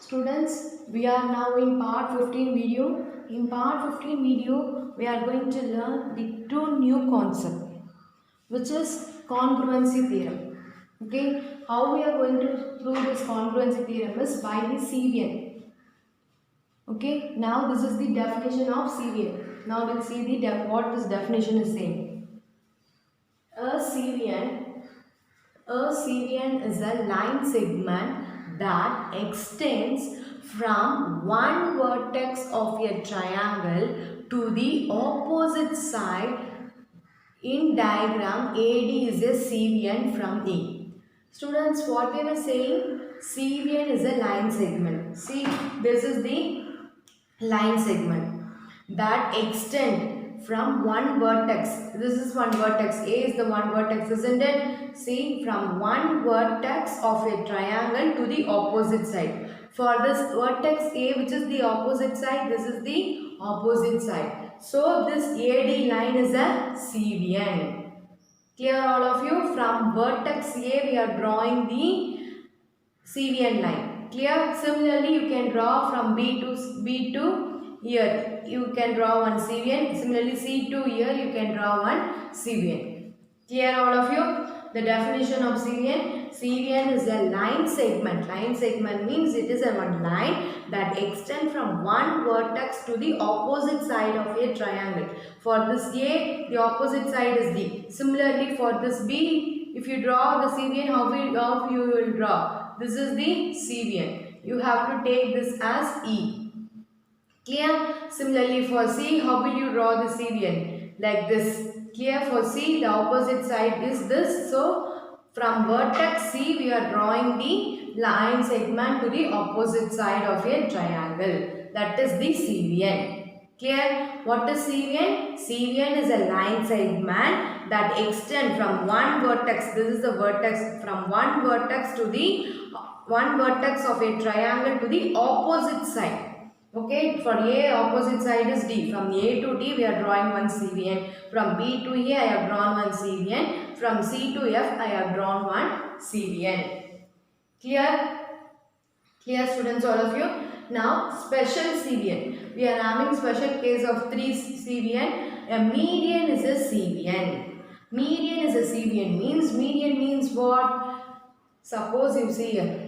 Students, we are now in part 15 video. In part 15 video, we are going to learn the two new concept, which is congruency theorem. Okay, how we are going to prove this congruency theorem is by the CVN. Okay, now this is the definition of CVN. Now we'll see the what this definition is saying. A CVN is a line segment that extends from one vertex of a triangle to the opposite side. In diagram, AD is a CVN from A. Students, what we were saying, CVN is a line segment. See, this is the line segment that extend from one vertex. This is one vertex. A is the one vertex, isn't it? See, from one vertex of a triangle to the opposite side. For this vertex A, which is the opposite side, this is the opposite side. So this AD line is a CVN. Clear all of you? From vertex A, we are drawing the CVN line. Clear? Similarly, you can draw from B to here. You can draw one CVN. Similarly, C to here, you can draw one CVN. Clear all of you? The definition of CVN. CVN is a line segment. Line segment means it is a one line that extends from one vertex to the opposite side of a triangle. For this A, the opposite side is D. Similarly, for this B, if you draw the CVN, how you will draw? This is the CVN. You have to take this as E. Clear? Similarly, for C, how will you draw the CVN? Like this. Clear? For C, the opposite side is this. So, from vertex C, we are drawing the line segment to the opposite side of a triangle. That is the CVN. Clear? What is CVN? CVN is a line segment that extends from one vertex. This is the vertex. From one vertex to the one vertex of a triangle to the opposite side. Okay, for A, opposite side is D. From A to D, we are drawing one CVN. From B to A, I have drawn one CVN. From C to F, I have drawn one CVN. Clear? Clear, students, all of you? Now, special CVN. We are having special case of 3 CVN. A median is a CVN. Median is a CVN. Median means what? Suppose you see here.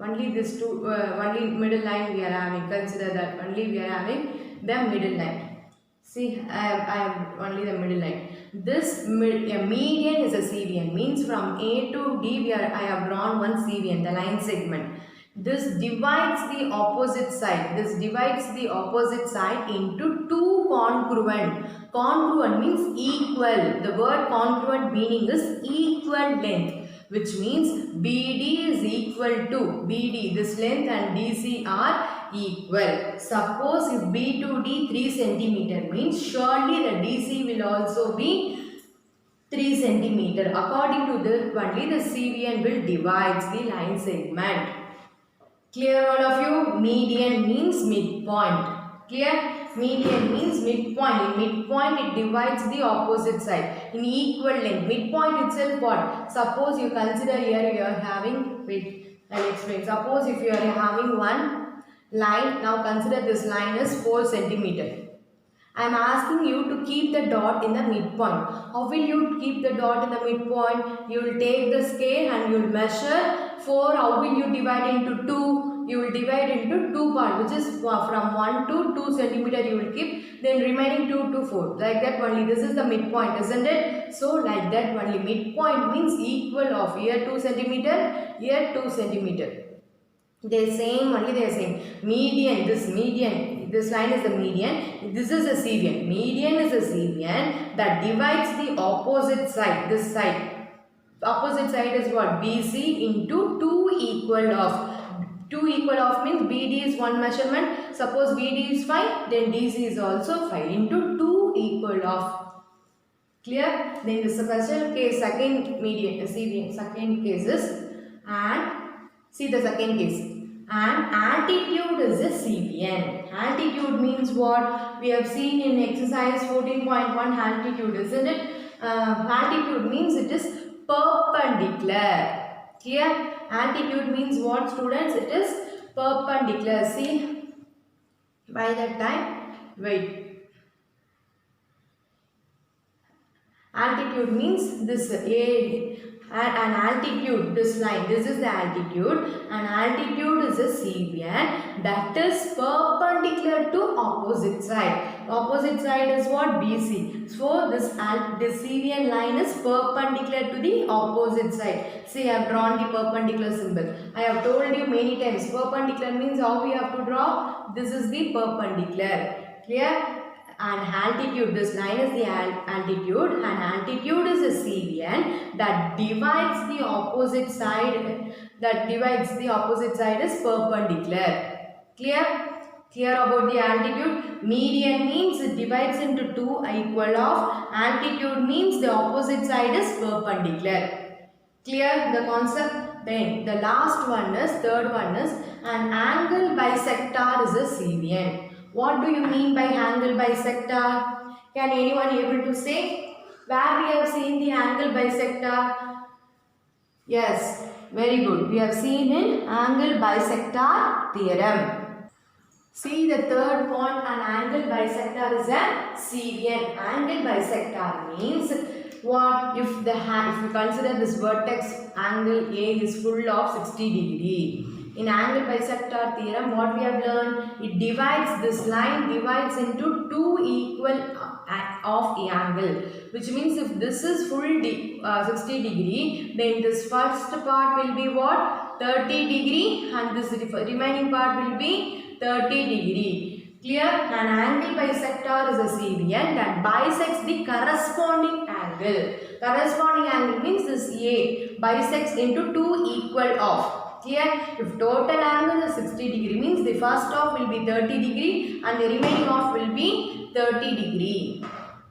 Only this two, only middle line we are having. Consider that only we are having the middle line. See, I have only the middle line. This median is a CVN. Means from A to D, I have drawn one CVN, the line segment. This divides the opposite side. This divides the opposite side into two congruent. Congruent means equal. The word congruent meaning is equal length, which means BD is equal to BD. This length and DC are equal. Suppose if B to D 3 centimeter means surely the DC will also be 3 centimeter. According to this only the CVN will divide the line segment. Clear all of you? Median means midpoint. Clear? Median means midpoint. In midpoint, it divides the opposite side in equal length. Midpoint itself what? Suppose you consider here you are having, wait, I'll explain. Suppose if you are having one line, now consider this line is 4 centimeter. I am asking you to keep the dot in the midpoint. How will you keep the dot in the midpoint? You will take the scale and you will measure 4. How will you divide into 2? You will divide into 2 parts, which is from 1 to 2 centimeter you will keep. Then remaining 2 to 4. Like that only. This is the midpoint, isn't it? So like that only. Midpoint means equal of here 2 centimeter, here 2 centimeter. They are saying only they are saying median. This line is the median. This is a CVN. Median is a CVN that divides the opposite side. This side. Opposite side is what? BC into 2 equal of. 2 equal of means BD is one measurement. Suppose BD is 5, then DC is also 5 into 2 equal of. Clear? Then the special case, second median, CVN, second case is, and see the second case. And altitude is a CVN. Altitude means what? We have seen in exercise 14.1 altitude, isn't it? Altitude means it is perpendicular. Clear? Altitude means what, students? It is perpendicular. See, by that time, wait. Altitude means this A, an altitude, this line, this is the altitude, and altitude is a Cevian that is perpendicular to opposite side. Opposite side is what? BC. So this Cevian line is perpendicular to the opposite side. See, I have drawn the perpendicular symbol. I have told you many times, perpendicular means how we have to draw? This is the perpendicular. Clear? And altitude, this line is the altitude, and altitude is a Cevian that divides the opposite side, is perpendicular. Clear? Clear about the altitude? Median means it divides into two equal of. Altitude means the opposite side is perpendicular. Clear the concept? Then the last one is, third one is, an angle bisector is a Cevian. What do you mean by angle bisector? Can anyone able to say? Where we have seen the angle bisector? Yes, very good. We have seen in angle bisector theorem. See the third point, an angle bisector is a Cevian. Angle bisector means what? If you consider this vertex angle A is full of 60 degree. In angle bisector theorem, what we have learned? It divides, this line divides into two equal of the angle. Which means if this is full 60 degree, then this first part will be what? 30 degree, and this remaining part will be 30 degree. Clear? An angle bisector is a Cevian that bisects the corresponding angle. Corresponding angle means this A bisects into two equal of. Clear? If total angle is 60 degree means the first half will be 30 degree and the remaining half will be 30 degree.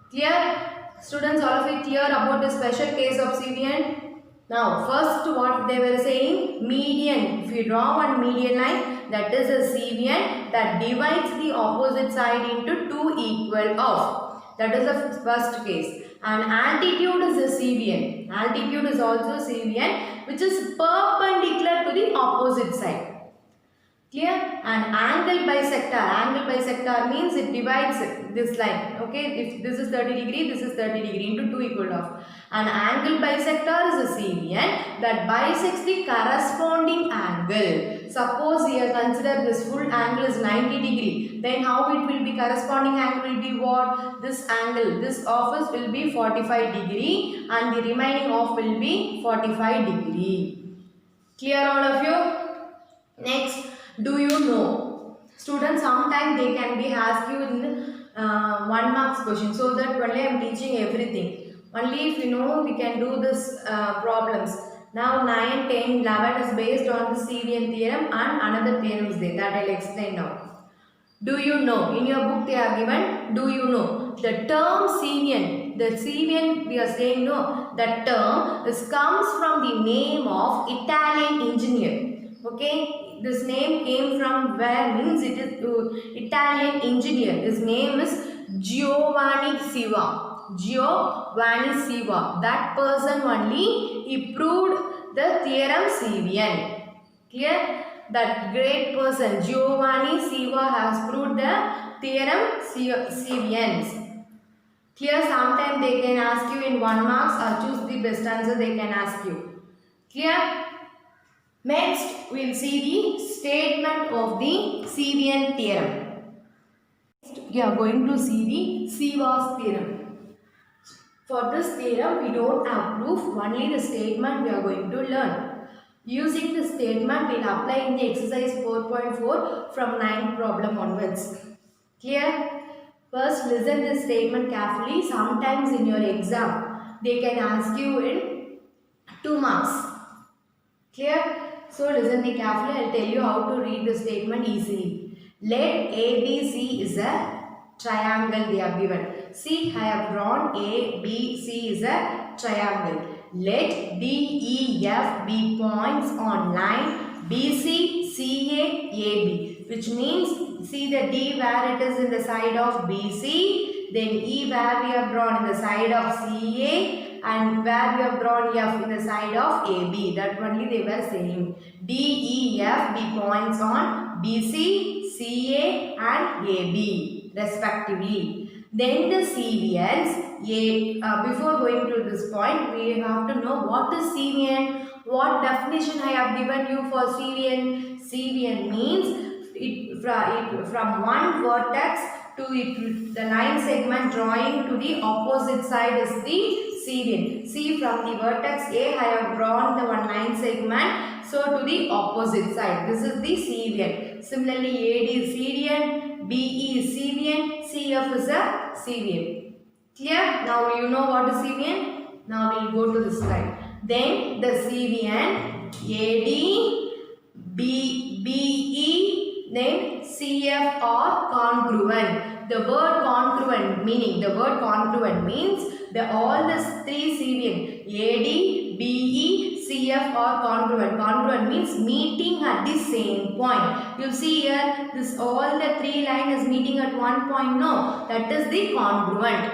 Clear? Students, all of you clear about the special case of Cevian? Now, first what they were saying, median. If you draw one median line, that is a Cevian that divides the opposite side into two equal of. That is the first case. And altitude is a Cevian. Altitude is also Cevian which is perpendicular to the opposite side. Clear? And angle bisector. Angle bisector means it divides this line. Okay, if this is 30 degree, this is 30 degree into two equal of. An angle bisector is a Cevian that bisects the corresponding angle. Suppose here consider this full angle is 90 degree. Then how it will be? Corresponding angle will be what? This angle, this office will be 45 degree and the remaining off will be 45 degree. Clear all of you? Next. Do you know? Students, sometimes they can be asked you in 1 marks question. So that only I am teaching everything. Only if you know we can do this problems. Now 9, 10, 11 is based on the Cevian theorem and another theorem is there that I will explain now. Do you know? In your book they are given, do you know? The term Cevian, the Cevian we are saying no, that term comes from the name of Italian engineer. Okay. This name came from where? Means it is Italian engineer. His name is Giovanni Siva. Giovanni Siva. That person only, he proved the theorem Cevian. Clear? That great person Giovanni Siva has proved the theorem Cevian. Clear? Sometimes they can ask you in 1 marks or choose the best answer they can ask you. Clear? Next, we will see the statement of the Cevian theorem. Next, we are going to see the Siva's theorem. For this theorem, we don't have proof, only the statement we are going to learn. Using the statement, we will apply in the exercise 4.4 from 9th problem onwards. Clear? First, listen this statement carefully. Sometimes in your exam, they can ask you in 2 marks. Clear? So listen me carefully. I will tell you how to read the statement easily. Let ABC is a triangle they have given. See, I have drawn ABC is a triangle. Let DEF be points on line BC, CA, AB. Which means, see the D where it is in the side of BC. Then E where we have drawn in the side of CA. and where we have drawn F in the side of AB. That only they were saying. D, E, F, the points on BC, CA and AB respectively. Then the CVNs, before going to this point, we have to know what is CVN. What definition I have given you for CVN? CVN means from one vertex to the line segment drawing to the opposite side is the CVN. See, from the vertex A I have drawn the one line segment, so to the opposite side. This is the CVN. Similarly, AD is CVN, BE is CVN, CF is a CVN. Clear? Now you know what is CVN. Now we will go to this slide. Then the CVN, AD, BE, then CF are congruent. The word congruent means all the three CVN, AD, BE, CF are congruent. Congruent means meeting at the same point. You see here, this all the three line is meeting at one point. No, that is the congruent.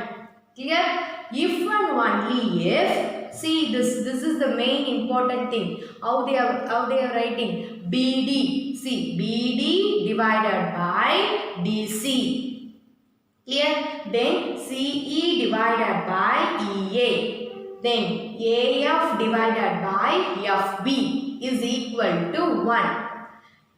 Clear? If and only if, see this is the main important thing. How they are writing BD. See, BD divided by DC. Clear? Then CE divided by EA. Then AF divided by FB is equal to 1.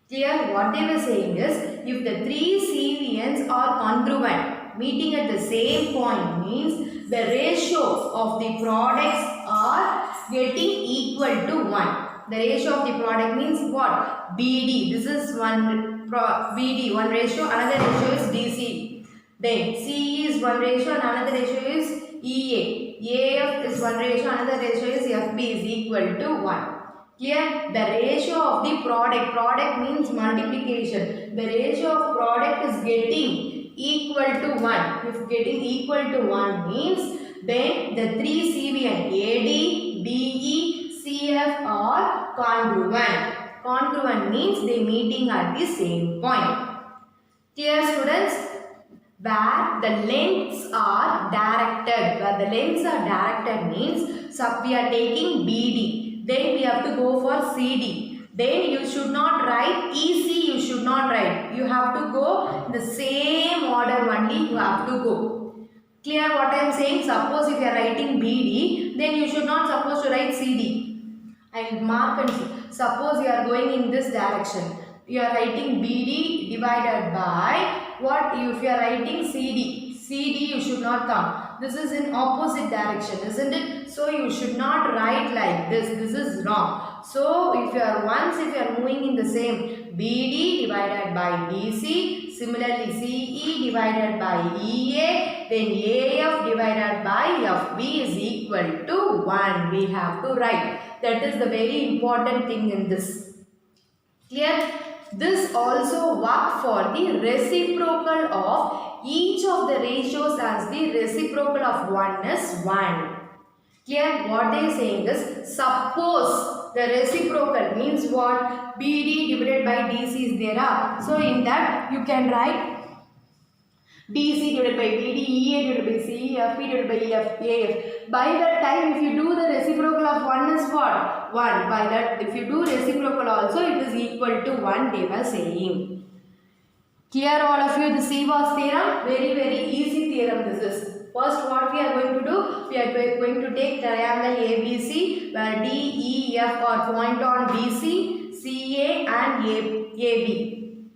Clear? What they were saying is, if the three CVNs are congruent, meeting at the same point means the ratio of the products are getting equal to 1. The ratio of the product means what? BD. This is one BD, one ratio, another ratio is DC. Then CE is one ratio and another ratio is EA. AF is one ratio, another ratio is FB is equal to 1. Clear? The ratio of the product means multiplication. The ratio of product is getting equal to 1. If getting equal to 1 means then the three CVN AD, BE, CF are congruent. Congruent means they meeting at the same point. Clear, students? Where the lengths are directed. Where the lengths are directed means we are taking BD. Then we have to go for CD. Then you should not write EC, you should not write. You have to go in the same order only you have to go. Clear what I am saying? Suppose if you are writing BD, then you should not supposed to write CD. And mark and see. Suppose you are going in this direction. You are writing BD divided by what? If you are writing CD. CD you should not come. This is in opposite direction, isn't it? So you should not write like this. This is wrong. So if you are moving in the same BD divided by DC, similarly CE divided by EA, then AF divided by FB is equal to 1. We have to write. That is the very important thing in this. Clear? This also works for the reciprocal of each of the ratios, as the reciprocal of 1 is 1. Clear? What they are saying is, suppose the reciprocal means what? BD divided by DC is there. So in that you can write DC divided by BD, EA divided by CE, FB divided by AF. By that time, if you do the reciprocal of 1 is what? 1. By that, if you do reciprocal also, it is equal to 1, they were saying. Clear all of you the CVOS theorem? Very, very easy theorem this is. First, what we are going to do? We are going to take triangle ABC, where D, E, F are point on BC, CA and AB.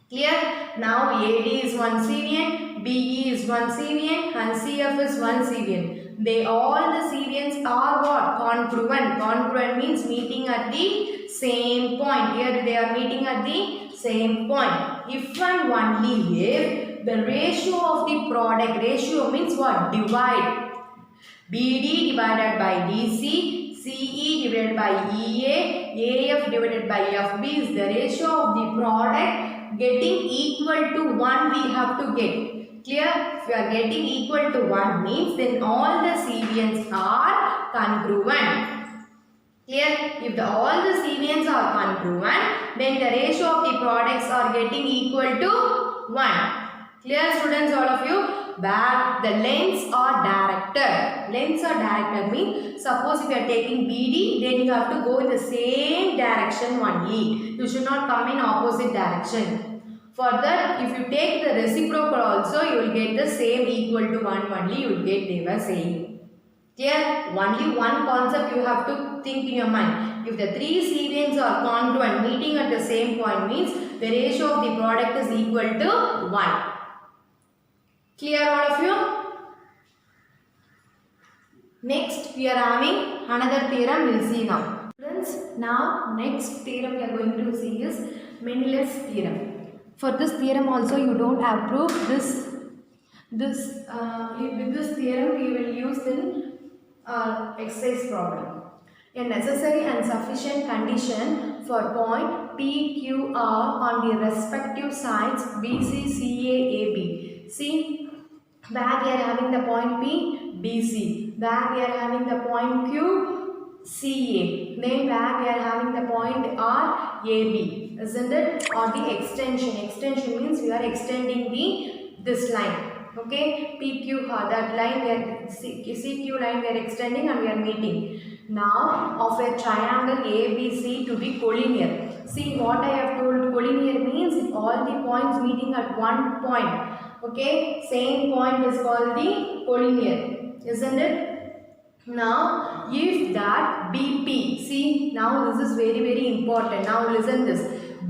Clear? Now AD is one CVN, BE is one CVN and CF is one CVN. All the CVNs are what? Congruent. Congruent means meeting at the same point. Here they are meeting at the same point. If and only if the ratio of the product, ratio means what? Divide. BD divided by DC, CE divided by EA, AF divided by FB is the ratio of the product getting equal to 1 we have to get. Clear? If you are getting equal to 1 means then all the CVNs are congruent. Clear? If all the CVNs are congruent, then the ratio of the products are getting equal to 1. Clear, students, all of you? where the lengths are directed. Lengths are directed means suppose if you are taking BD, then you have to go in the same direction only. You should not come in opposite direction. Further, if you take the reciprocal also, you will get the same equal to 1 only. You will get they were saying. Clear? Only one concept you have to think in your mind. If the three serials are congruent, meeting at the same point means the ratio of the product is equal to 1. Clear all of you? Next we are having another theorem, we will see now. Friends, now next theorem we are going to see is Mendel's theorem. For this theorem also you don't have proof. With this theorem we will use in exercise problem. A necessary and sufficient condition for point PQR on the respective sides BC, CA, AB. See, where we are having the point P, BC, where we are having the point Q, CA, then where we are having the point R, AB, isn't it? Or the extension. Extension means we are extending this line. Okay, PQ, that line we are CQ line we are extending and we are meeting. Now of a triangle ABC to be collinear. See what I have told, collinear means if all the points meeting at one point. Okay, same point is called the collinear, isn't it? Now if that BP, see now this is very important. Now listen this,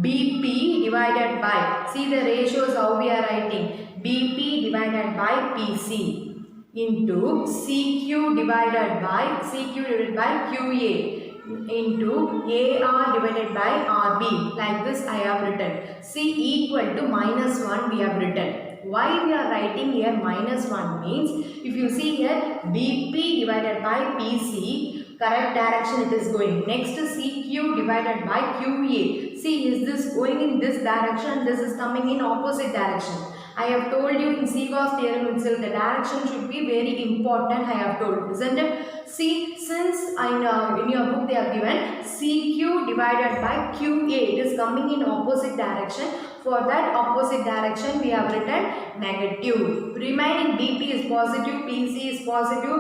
BP divided by, see the ratios how we are writing, BP divided by PC into CQ divided by QA into AR divided by RB. Like this I have written. C equal to -1 we have written. Why we are writing here -1 means, if you see here BP divided by PC, correct direction it is going. Next CQ divided by QA. See, is this going in this direction? This is coming in opposite direction. I have told you in Seeghorst theorem itself, the direction should be very important, I have told, isn't it? See, since in your book they have given CQ divided by QA, it is coming in opposite direction. For that opposite direction, we have written negative. Remaining BP is positive, PC is positive,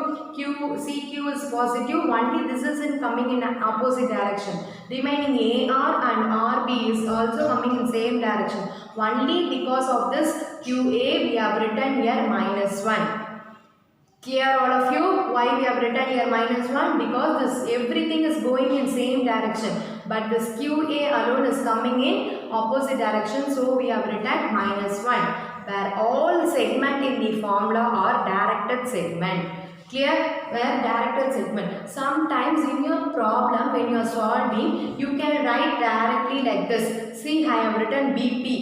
CQ is positive. Only this is in coming in opposite direction. Remaining AR and RB is also coming in same direction. Only because of this QA, we have written here -1. Clear all of you? Why we have written here -1? Because this everything is going in same direction. But this QA alone is coming in opposite direction. So we have written -1. Where all segment in the formula are directed segment. Clear? Where directed segment. Sometimes in your problem when you are solving, you can write directly like this. See, I have written BP.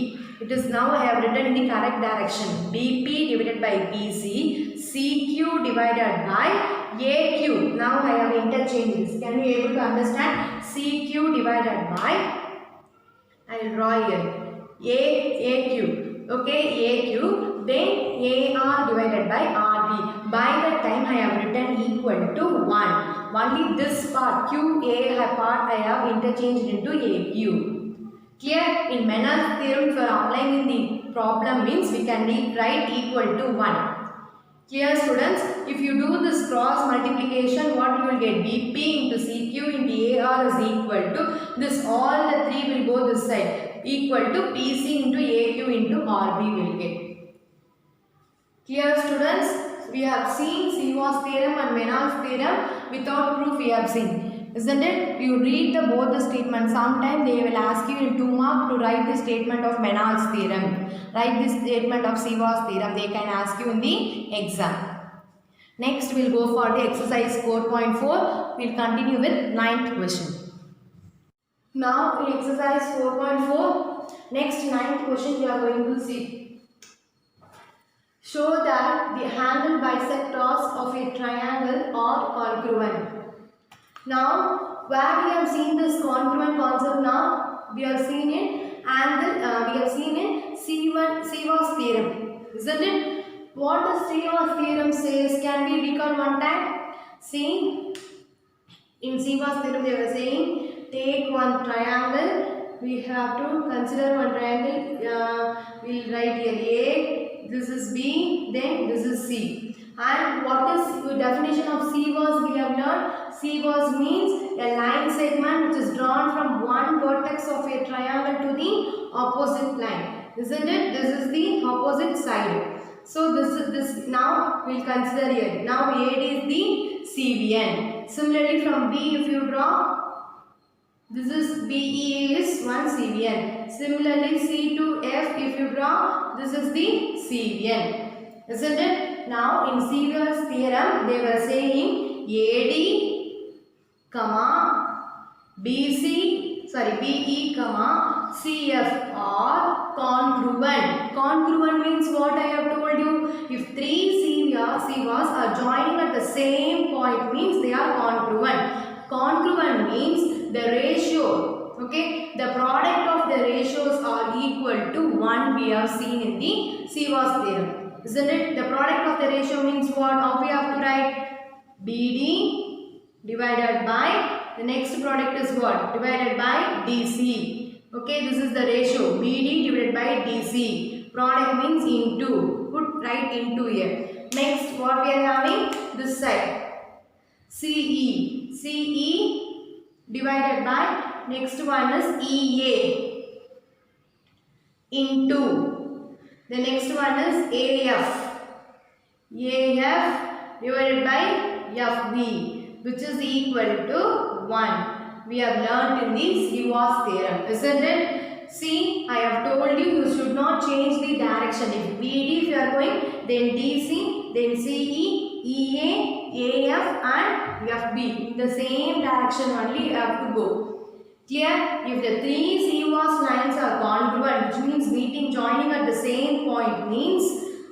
It is now I have written in the correct direction. BP divided by PC, CQ divided by AQ. Now I have interchanged this. Can you able to understand? CQ divided by, I will draw here, AQ. Okay, AQ. Then AR divided by RB. By that time I have written equal to 1. Only this part, QA part I have interchanged into AQ. Clear? In Mendel's theorem, for applying in the problem means we can write equal to 1. Clear students? If you do this cross multiplication, what you will get? BP into CQ into AR is equal to this, all the three will go this side, equal to PC into AQ into RB will get. Clear students? We have seen Seeghorst theorem and Mendel's theorem. Without proof we have seen. Isn't it? You read both the statements. Sometimes they will ask you in 2 marks to write the statement of Mendel's theorem. Write this statement of Seeghorst theorem. They can ask you in the exam. Next we will go for the exercise 4.4. We will continue with 9th question. Now in exercise 4.4, next 9th question we are going to see. Show that the angle bisectors of a triangle are congruent. Now, where we have seen this congruent concept now, we have seen in angle, we have seen in Seeghorst theorem, isn't it? What does Seeghorst theorem says? Can we recall one time? See, in Seeghorst theorem they were saying, take one triangle, we have to consider one triangle, we will write here A, this is B, then this is C. And what is the definition of CVOS we have learned? CVOS means a line segment which is drawn from one vertex of a triangle to the opposite line. Isn't it? This is the opposite side. So this now we'll consider here. Now AD is the CVN. Similarly from B if you draw, this is BE is one CVN. Similarly C to F if you draw, this is the CVN. Isn't it? Now in CVOS theorem they were saying AD, BE, CF are congruent. Congruent means what I have told you. If three CVOS are joining at the same point means they are congruent. Congruent means the ratio, okay, the product of the ratios are equal to 1 we have seen in the CVOS theorem. Isn't it? The product of the ratio means what? How we have to write? BD divided by, the next product is what? Divided by DC. Okay, this is the ratio. BD divided by DC. Product means into. Put right into here. Next, what we are having? This side. CE divided by, next one is EA into. The next one is AF divided by FB, which is equal to 1. We have learnt in the CVOS theorem, isn't it? See, I have told you should not change the direction. If BD if you are going, then DC, then CE, EA, AF and FB. In the same direction only you have to go. Clear? If the three CVOS lines are congruent, which means joining at the same point means,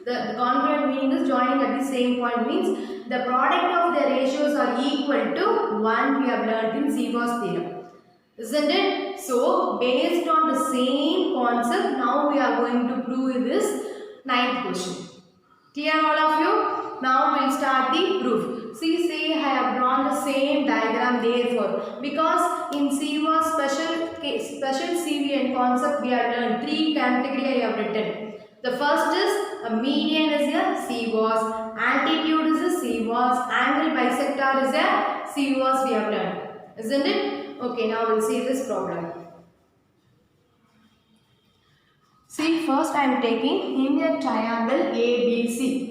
the congruent meaning is joining at the same point means the product of the ratios are equal to 1 we have learnt in CVOS theorem. Isn't it? So, based on the same concept, now we are going to prove this 9th question. Clear all of you? Now we will start the proof. See, say I have drawn the same diagram therefore. Because in CVOS special CVN concept we have learned 3 categories I have written. The first is a median is a CVOS, altitude is a CVOS, angle bisector is a CVOS we have learned. Isn't it? Okay, now we will see this problem. See, first I am taking in a triangle ABC.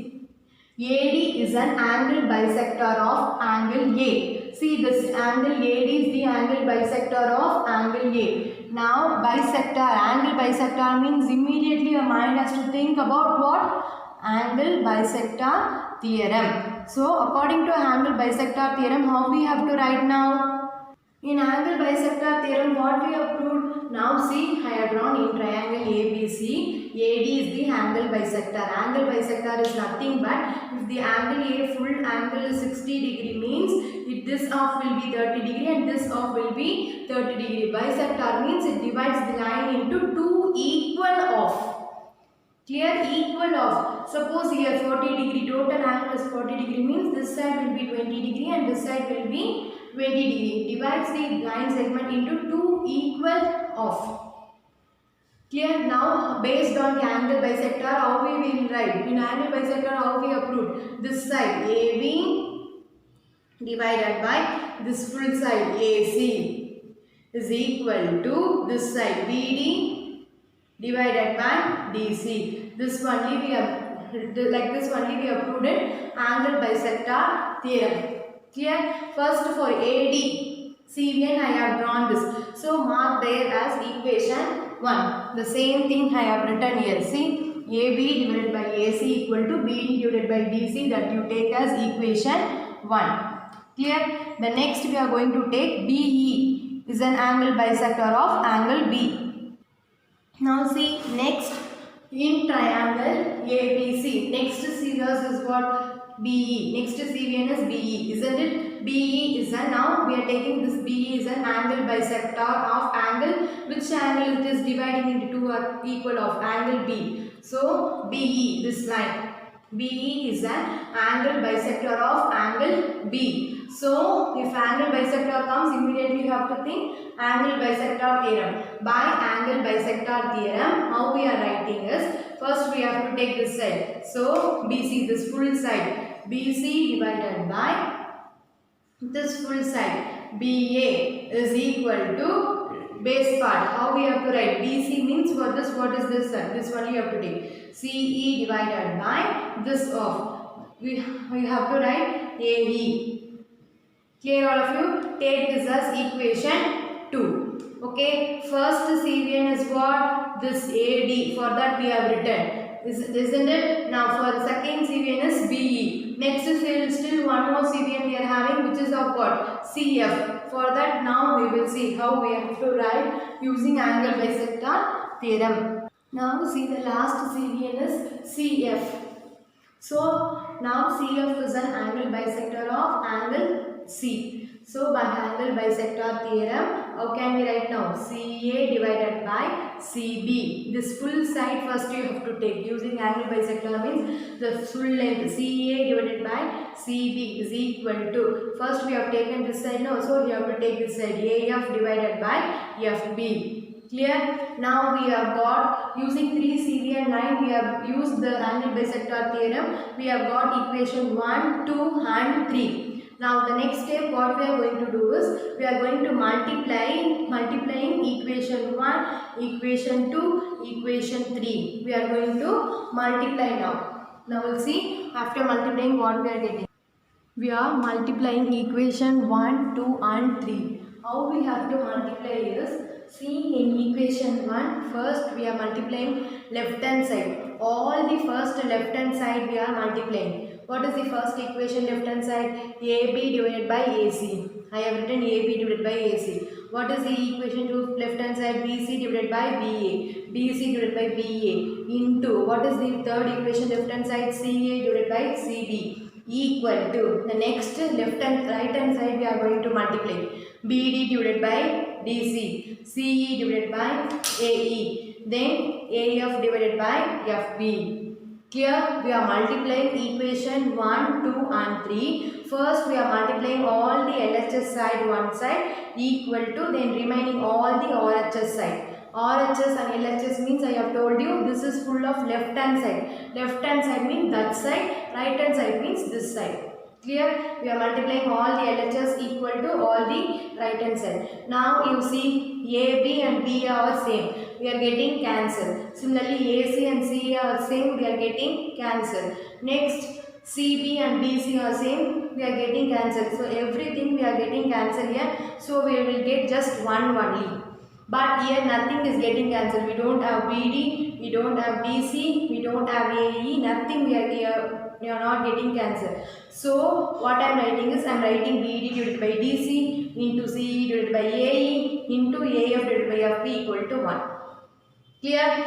AD is an angle bisector of angle A. See, this angle AD is the angle bisector of angle A. Now, angle bisector means immediately your mind has to think about what? Angle bisector theorem. So, according to angle bisector theorem, how we have to write now? In angle bisector theorem, what we have proved? Now see, I have drawn in triangle ABC. AD is the angle bisector. Angle bisector is nothing but if the angle A full angle is 60 degree means this half will be 30 degree and this half will be 30 degree. Bisector means it divides the line into two equal half. Clear? Equal of. Suppose here 40 degree, total angle is 40 degree means this side will be 20 degree and this side will be 20 degree. Divides the line segment into two equal of. Clear? Now based on the angle bisector, how we will write? In angle bisector, how we have proved? This side AB divided by this full side AC is equal to this side BD divided by DC. This only we have, like this only we have proved it, angle bisector theorem. Clear? First for AD, CVN I have drawn this. So mark there as equation 1. The same thing I have written here. See, AB divided by AC equal to BD divided by DC, that you take as equation 1. Clear? The next we are going to take BE is an angle bisector of angle B. Now see, next in triangle ABC, next CVOS is what? BE. Next CVN is BE, isn't it? BE is a, now we are taking this BE is an angle bisector of angle. Which angle it is dividing into two equal of? Angle B. So BE, this line. BE is an angle bisector of angle B. So, if angle bisector comes, immediately you have to think angle bisector theorem. By angle bisector theorem, how we are writing is, first we have to take this side. So, BC, this full side, BC divided by this full side, BA is equal to base part. How we have to write? BC means for this, what is this side? This one you have to take. CE divided by this of. We have to write AE. Clear all of you? Take this as equation 2. Okay. First CVN is what? This AD. For that we have written. Isn't it? Now for second CVN is BE. Next is still one more CVN we are having, which is of what? CF. For that now we will see how we have to write using angle bisector theorem. Now see the last CVN is CF. So now CF is an angle bisector of angle C. So by angle bisector theorem, how can we write now? CA divided by CB. This full side first you have to take. Using angle bisector means the full length CA divided by CB is equal to, first we have taken this side now, so we have to take this side, AF divided by FB. Clear? Now we have got, using 3 CV and 9 we have used the angle bisector theorem. We have got equation 1, 2 and 3. Now the next step what we are going to do is, we are going to multiplying equation 1, equation 2, equation 3. We are going to multiply now. Now we'll see after multiplying what we are getting. We are multiplying equation 1, 2 and 3. How we have to multiply is, see in equation 1, first we are multiplying left hand side. All the first left hand side we are multiplying. What is the first equation left hand side? AB divided by AC. I have written AB divided by AC. What is the equation to left hand side? BC divided by BA. BC divided by BA into, what is the third equation left hand side? CA divided by CD equal to, the next left and right hand side we are going to multiply. BD divided by DC. CE divided by AE. Then AF divided by FB. Here we are multiplying equation 1, 2 and 3. First we are multiplying all the LHS side one side equal to, then remaining all the RHS side. RHS and LHS means, I have told you, this is full of left hand side. Left hand side means that side, right hand side means this side. Clear? We are multiplying all the LHS equal to all the right hand side. Now you see AB and B are same. We are getting cancel. Similarly AC and CA are same. We are getting cancel. Next CB and BC are same. We are getting cancel. So everything we are getting cancel here. So we will get just one only. But here nothing is getting cancelled. We don't have BD, we don't have BC, we don't have AE, nothing we are not getting cancelled. So what I am writing is, I am writing BD divided by DC into CE divided by AE into AF divided by FB equal to 1. Clear?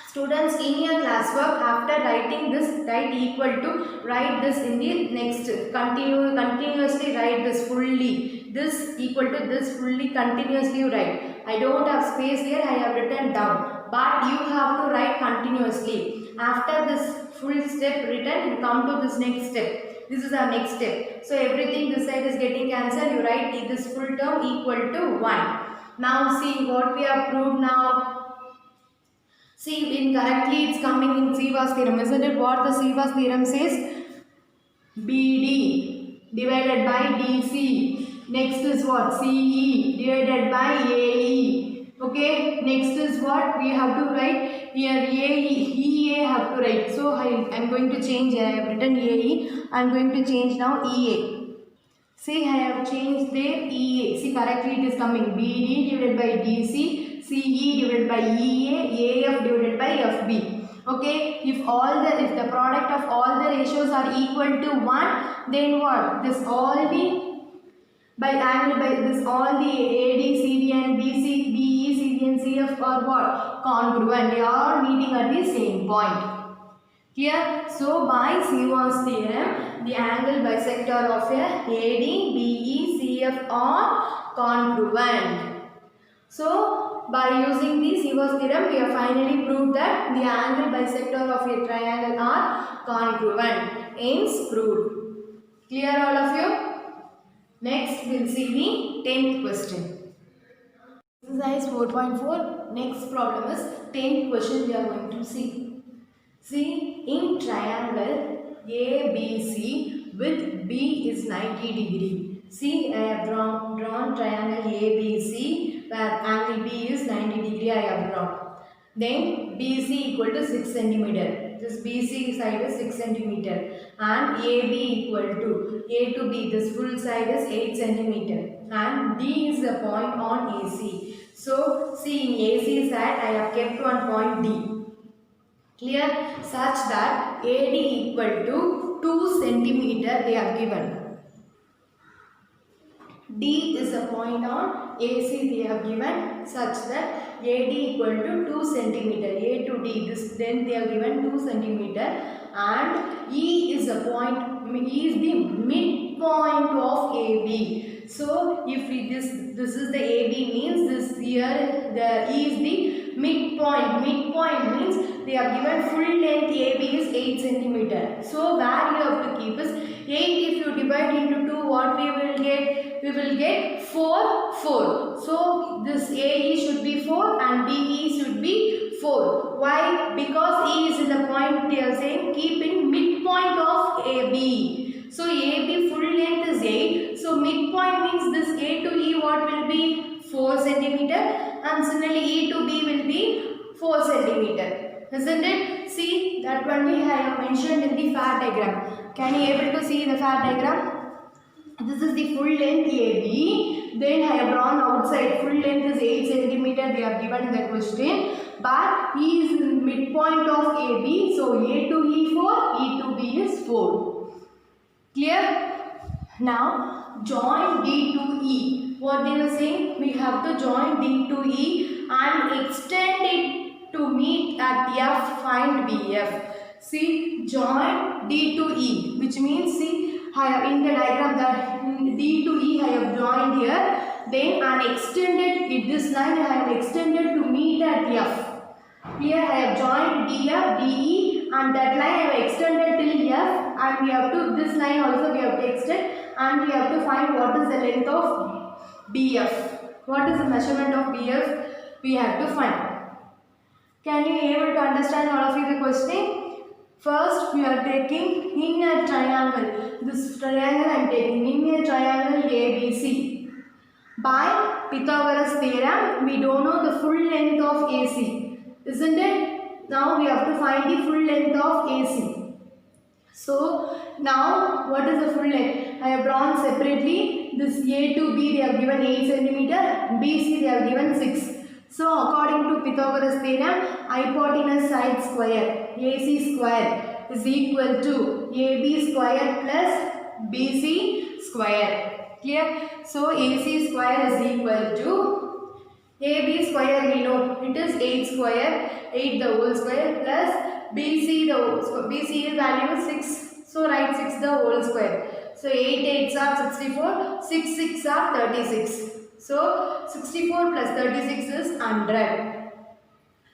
Students, in your classwork, after writing this, write equal to, write this in the next, continuously write this fully, this equal to this fully, continuously you write. I don't have space here, I have written down, but you have to write continuously. After this full step written, you come to this next step. This is our next step. So everything this side is getting cancelled, you write this full term equal to 1. Now see what we have proved now. See, incorrectly it's coming in Sivas theorem, isn't it? What the Sivas theorem says? BD divided by DC. Next is what? CE divided by AE. Okay. Next is what? We have to write here EA have to write. So I am going to change. I have written AE. I am going to change now EA. See, I have changed there EA. See, correctly it is coming. BD divided by DC. CE divided by EA, AF divided by FB. Okay, if the product of all the ratios are equal to 1, then what? This all the by angle by this all the AD, CD and BC, BE, CD and CF are what? Congruent. They are meeting at the same point. Clear? So by Sivas theorem, the angle bisector of a AD, BE, CF are congruent. So by using the Sivas theorem, we are finally proved that the angle bisector of a triangle are congruent. Hence proved. Clear all of you? Next we'll see the 10th question. Exercise 4.4. Next problem is 10th question we are going to see. See, in triangle ABC with B is 90 degree. See, I have drawn triangle ABC where angle B is 90 degree I have drawn. Then BC equal to 6 centimeter. This BC side is 6 centimeter and AB equal to A to B. This full side is 8 centimeter and D is the point on AC. So, see, in AC side I have kept one point D. Clear? Such that AD equal to 2 centimeter they are given. D is a point on AC they have given such that AD equal to 2 centimeter. A to D, this then they have given 2 centimeter and E is a point, E is the midpoint of AB. So if this is the AB means this here the E is the midpoint. Midpoint means they are given full length AB is 8 centimeter. So where you have to keep is 8 if you divide into 2 what we will get? We will get 4, 4. So this AE should be 4 and BE should be 4. Why? Because E is in the point they are saying keep in midpoint of AB. So AB full length is 8. So midpoint means this A to E what will be 4 centimeter and similarly E to B will be 4 centimeter. Isn't it? See that one we have mentioned in the far diagram. Can you able to see the far diagram? This is the full length AB. Then I have drawn outside. Full length is 8 centimeter. They have given in the question. But E is in midpoint of AB. So A to E 4, E to B is 4. Clear? Now join D to E. What they are saying? We have to join D to E and extend it to meet at F. Find BF. See, join D to E, which means see. I have in the diagram that D to E I have joined here. Then I have extended this line I have extended to meet at F. Here I have joined DF, DE and that line I have extended till F and we have to this line also we have to extend and we have to find what is the length of BF. What is the measurement of BF? We have to find. Can you able to understand all of you the question? First, we are taking in a triangle. This triangle I am taking in a triangle ABC. By Pythagoras theorem, we don't know the full length of AC. Isn't it? Now we have to find the full length of AC. So, now what is the full length? I have drawn separately. This A to B they have given 8 centimeter. BC they have given 6. So, according to Pythagoras theorem, hypotenuse side square AC square is equal to AB square plus BC square. Clear? So, AC square is equal to AB square we know it is 8 square, 8 the whole square plus BC the whole square. BC value is 6. So, write 6 the whole square. So, 8 8s are 64, 6 6 are 36. So, 64 plus 36 is 100.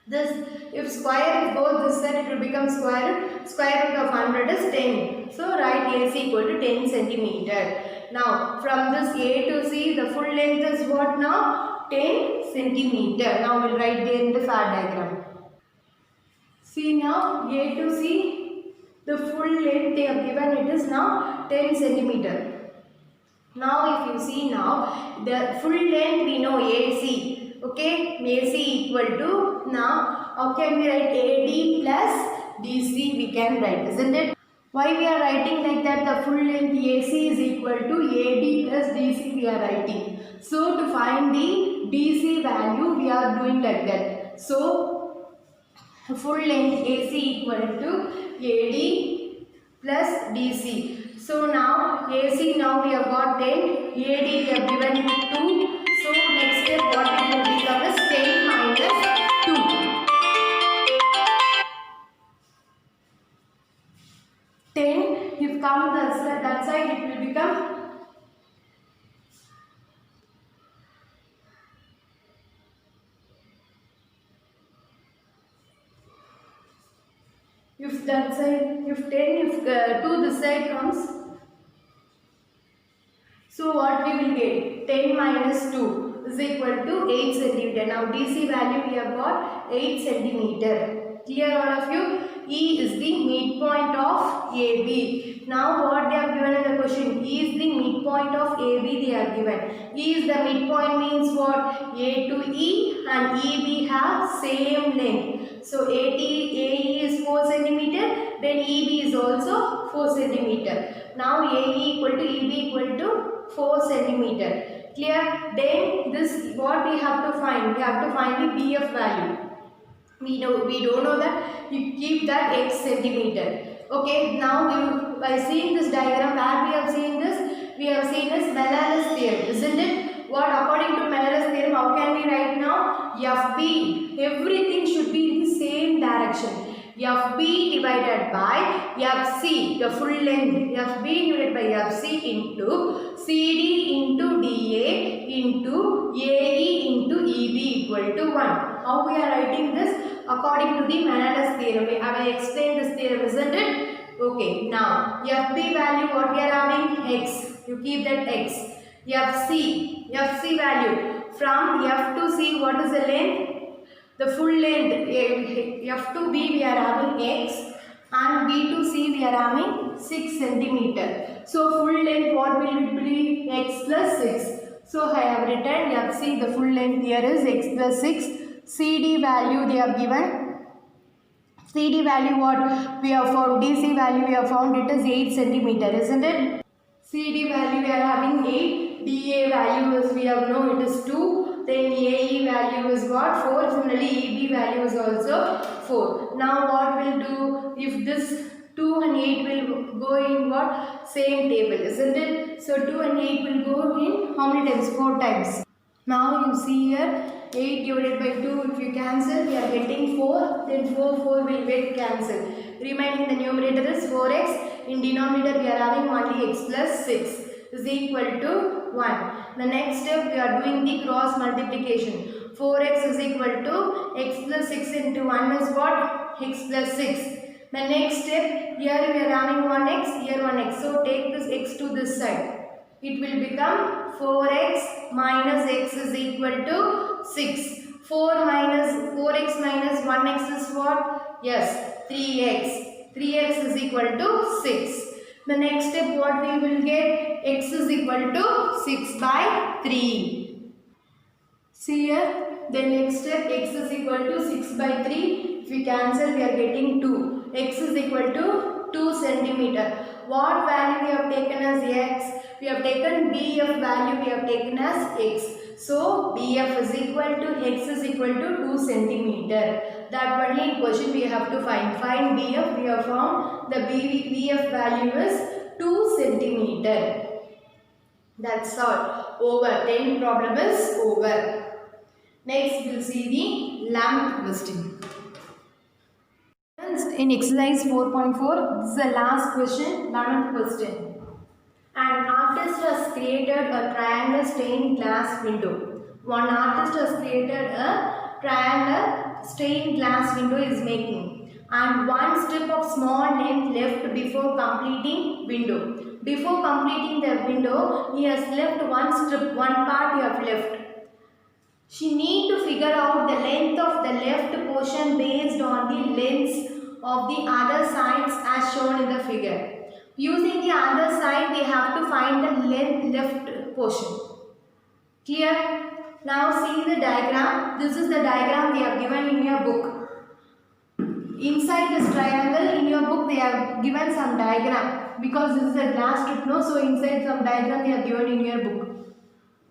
This, if square goes this side, it will become square root. Square root of 100 is 10. So, write AC equal to 10 centimeter. Now, from this A to C, the full length is what now? 10 centimeter. Now, we will write there in the far diagram. See now, A to C, the full length they have given it is now 10 centimeter. Now if you see now, the full length we know AC, okay, AC equal to, now how can we write AD plus DC we can write, isn't it? Why we are writing like that? The full length AC is equal to AD plus DC we are writing. So to find the DC value we are doing like that. So full length AC equal to AD plus DC. So now AC now we have got 10, AD we have given 2. So next step what it will become is 10 minus 2. 10 if come that side it will become 10 If that side, if 10, if 2 this side comes, so what we will get? 10 minus 2 is equal to 8 centimeter. Now DC value we have got 8 centimeter. Clear all of you? E is the midpoint of AB. Now what they have given in the question? E is the midpoint of AB they are given. E is the midpoint means what? A to E and EB have same length. So AE is 4 centimeter, then EB is also 4 centimeter. Now AE equal to EB equal to 4 centimeter. Clear? Then this what we have to find? We have to find the BF value. We don't know that. You keep that x centimeter. Okay. Now by seeing this diagram, where we have seen this? We have seen this Mallarus theorem, isn't it? What according to Mallarus theorem? How can we write now? FB. Everything should be in the same direction. FB divided by FC, the full length, FB divided by FC into CD into DA into AE into EB equal to 1. How we are writing this? According to the Mallarus theorem. I will explain this theorem, isn't it? Okay, now FB value what we are having? X. You keep that X. FC value from F to C, what is the length? The full length F to B we are having X and B to C we are having 6 centimeter. So full length what will it be? X plus 6. So I have written FC, the full length here is X plus 6. CD value they have given. CD value what we have found? DC value we have found it is 8 centimeter, isn't it? CD value we are having 8. DA value is we have known it is 2. Then AE value is what? 4. Similarly, EB value is also 4. Now what will do? If this 2 and 8 will go in what? Same table, isn't it? So 2 and 8 will go in how many times? 4 times. Now you see here 8 divided by 2, if you cancel, we are getting 4. Then 4 will get cancelled. Remaining the numerator is 4x. In denominator we are having only x plus 6 is equal to 1. The next step we are doing the cross multiplication. 4x is equal to x plus 6 into 1 is what? X plus 6. The next step, here we are having 1x, here 1x. So take this x to this side. It will become 4x minus x is equal to 6. 4x minus 1x is what? Yes, 3x. 3x is equal to 6. The next step what we will get? X is equal to 6 by 3. See here. The next step x is equal to 6 by 3. If we cancel we are getting 2. X is equal to 2 centimeter. What value we have taken as x? We have taken BF value we have taken as x. So BF is equal to x is equal to 2 centimeter. That only question we have to find. Find BF. We have found the BF value is 2 centimeter. That's all. Over. 10th problem is over. Next we will see the 11th question. In exercise 4.4, this is the last question, 11th question. An artist has created a triangle stained glass window. One artist has created a triangle stained glass window is making, and one strip of small length left before completing window. Before completing the window, he has left one strip, one part he have left. She need to figure out the length of the left portion based on the lengths of the other sides as shown in the figure. Using the other side, we have to find the left portion. Clear? Now see the diagram. This is the diagram they have given in your book. Inside this triangle in your book they have given some diagram. Because this is a glass strip, no? So inside some diagram they have given in your book.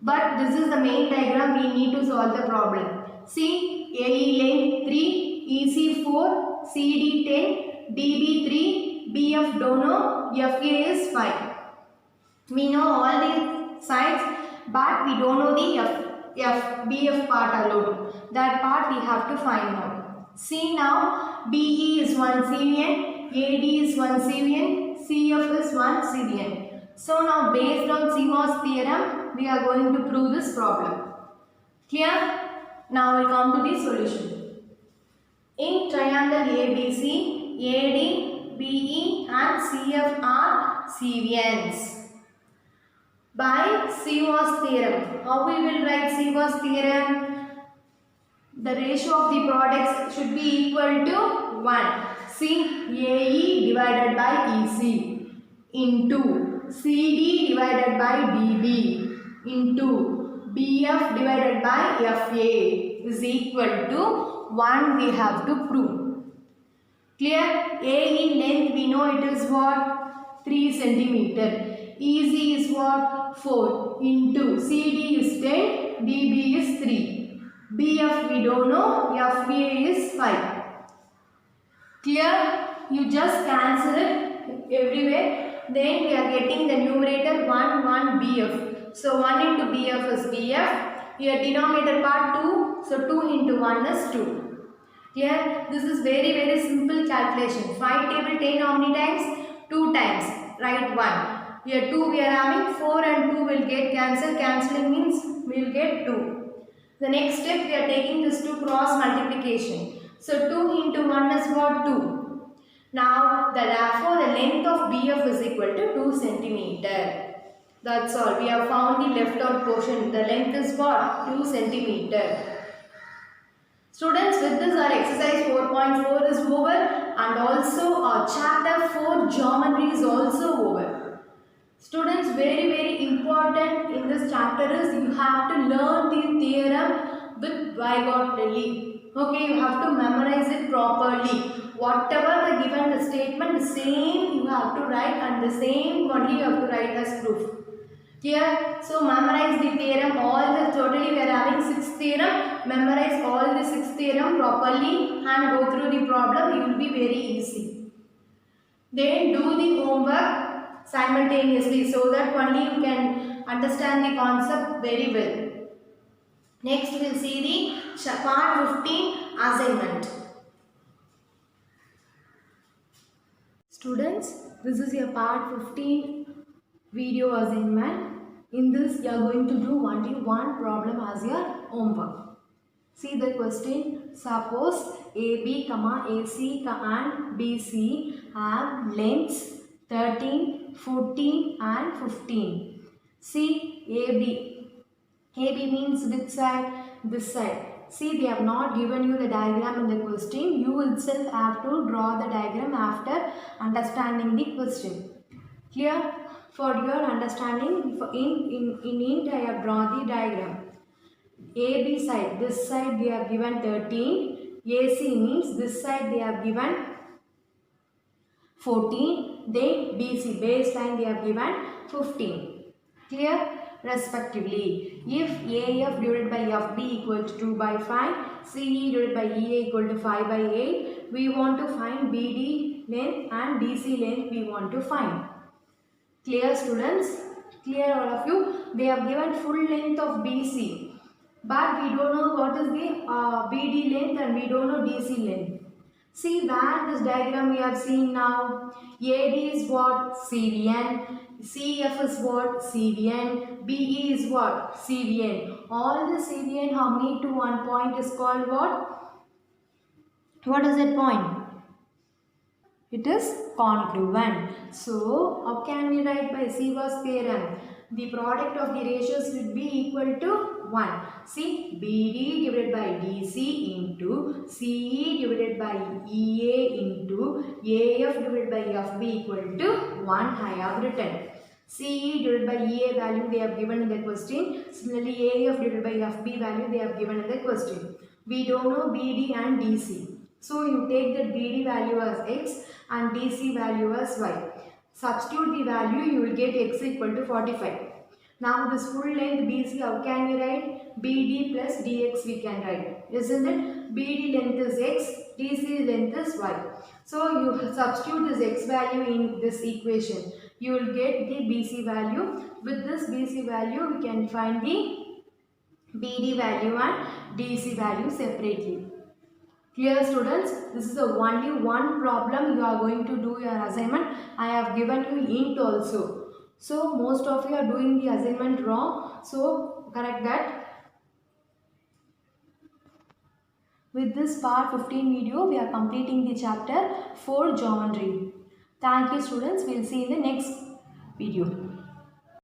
But this is the main diagram we need to solve the problem. See, AE length 3, EC 4, CD 10, DB 3, BF don't know, FA is 5. We know all the sides but we don't know the BF part alone. That part we have to find out. See now, BE is 1 cVn, AD is 1 cVn, CF is 1 cVn. So now based on CMOS theorem, we are going to prove this problem. Clear? Now we come to the solution. In triangle triangle ABC, AD, BE and CF are serians. By CMOS theorem. How we will write CMOS theorem? The ratio of the products should be equal to 1. See, AE divided by EC into CD divided by DB into BF divided by FA is equal to 1 we have to prove. Clear? A in length we know it is what? 3 centimeter. EC is what? 4 into CD is 10, DB is 3. BF we don't know, FA is 5. Clear? You just cancel it everywhere. Then we are getting the numerator 1 BF. So 1 into BF is BF. Here denominator part 2. So 2 into 1 is 2. Clear? This is very simple calculation. 5 table 10 how many times? 2 times. Write 1. Here 2 we are having, 4 and 2 will get cancelled. Cancelling means we will get 2. The next step we are taking this to cross multiplication. So 2 into 1 is what? 2. Now therefore the length of BF is equal to 2 centimeter. That's all. We have found the left out portion. The length is what? 2 centimeter. Students, with this our exercise 4.4 is over and also our chapter 4 geometry is also over. Students, very important in this chapter is you have to learn the theorem with Vygotsky. Okay, you have to memorize it properly. Whatever the given the statement, the same you have to write and the same only you have to write as proof. Here, so memorize the theorem, all the totally we are having 6 theorem, memorize all the 6 theorem properly and go through the problem, it will be very easy. Then do the homework simultaneously so that only you can understand the concept very well. Next we will see the part 15 assignment. Students, this is your part 15 video assignment. In this you are going to do only one problem as your homework. See the question. Suppose AB, AC and BC have lengths 13, 14 and 15. See AB. AB means which side? This side. See, they have not given you the diagram in the question. You itself have to draw the diagram after understanding the question. Clear? For your understanding, in int I have drawn the diagram. AB side, this side they have given 13. AC means this side they have given 14. Then BC, baseline they have given 15. Clear? Respectively. If AF divided by FB equal to 2 by 5, CE divided by EA equal to 5 by 8, we want to find BD length and DC length we want to find. Clear, students? Clear all of you? They have given full length of BC. But we don't know what is the BD length and we don't know DC length. See that this diagram we have seen now. AD is what? Serian. CF is what? Serian. BE is what? Serian. All the Serian how many to one point is called what? What is that point? It is congruent. So, how can we write by Sievers theorem? The product of the ratios should be equal to 1. See, BD divided by DC into CE divided by EA into AF divided by FB equal to 1 I have written. CE divided by EA value they have given in the question. Similarly, AF divided by FB value they have given in the question. We don't know BD and DC. So, you take the BD value as X and DC value as Y. Substitute the value, you will get X equal to 45. Now, this full length BC, how can we write? BD plus DX we can write. Isn't it? BD length is X, DC length is Y. So, you substitute this X value in this equation. You will get the BC value. With this BC value, we can find the BD value and DC value separately. Clear, students? This is the only one problem you are going to do your assignment. I have given you int also. So, most of you are doing the assignment wrong. So, correct that. With this part 15 video, we are completing the chapter 4 geometry. Thank you students. We will see in the next video.